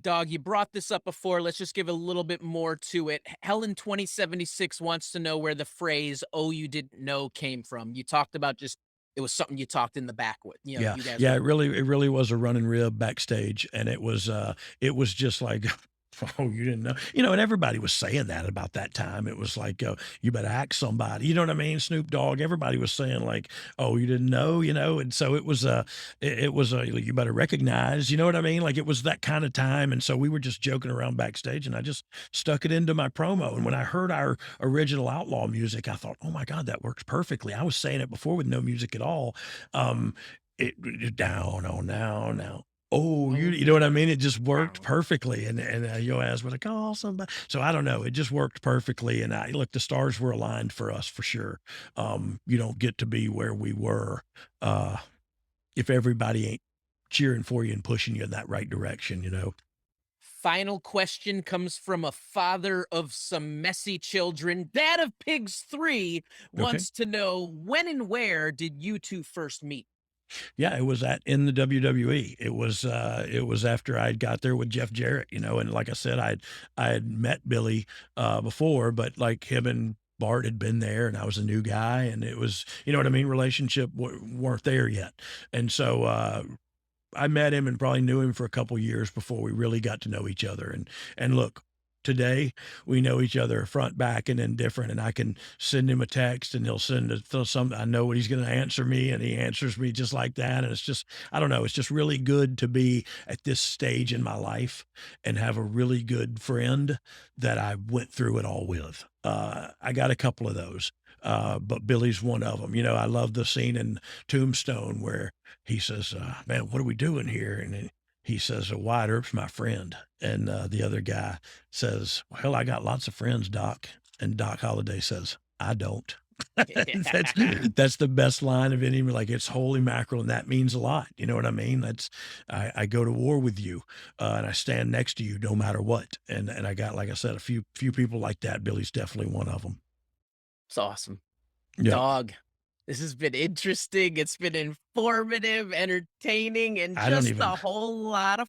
Dog, you brought this up before. Let's just give a little bit more to it. Helen 2076 wants to know where the phrase "oh, you didn't know" came from. You talked about just it was something you talked in the back with. You know, Yeah, you guys yeah, were it really was a running rib backstage, and it was just like, "Oh, you didn't know?" And everybody was saying that about that time. It was like, "You better ask somebody." You know what I mean? Snoop Dogg, everybody was saying like, "Oh, you didn't know?" And so "You better recognize." You know what I mean? Like, it was that kinda time, and so we were just joking around backstage, and I just stuck it into my promo, and when I heard our original Outlaw music, I thought, "Oh my god, that works perfectly." I was saying it before with no music at all, um, it down on now. Oh, you know what I oh, mean? It just worked wow. perfectly, and your ass would have call somebody. So I don't know, it just worked perfectly, and I look, the stars were aligned for us for sure. You don't get to be where we were, uh, if everybody ain't cheering for you and pushing you in that right direction. Final question comes from a father of some messy children. Dad of Pigs 3 Okay. wants to know when and where did you two first meet? Yeah, it was in the WWE. It was after I'd got there with Jeff Jarrett, and like I said, I had met Billy before, but like him and Bart had been there, and I was a new guy, and it was, you know what I mean, relationship weren't there yet. And so I met him and probably knew him for a couple years before we really got to know each other. And look, today we know each other front, back, and indifferent. And I can send him a text, and he'll send some. I know what he's going to answer me, and he answers me just like that. And it's just, I don't know. It's just really good to be at this stage in my life and have a really good friend that I went through it all with. I got a couple of those. But Billy's one of them. I love the scene in Tombstone where he says, "Man, what are we doing here?" And then he says, "Wyatt Earp's my friend." And the other guy says, "Well, I got lots of friends, Doc." And Doc Holliday says, "I don't." that's that's the best line of any. Like, it's holy mackerel, and that means a lot. You know what I mean? I go to war with you, and I stand next to you no matter what. And I got, like I said, a few people like that. Billy's definitely one of them. It's awesome. Yeah, Dog, this has been interesting. It's been informative, entertaining, and I don't just even. a whole lot of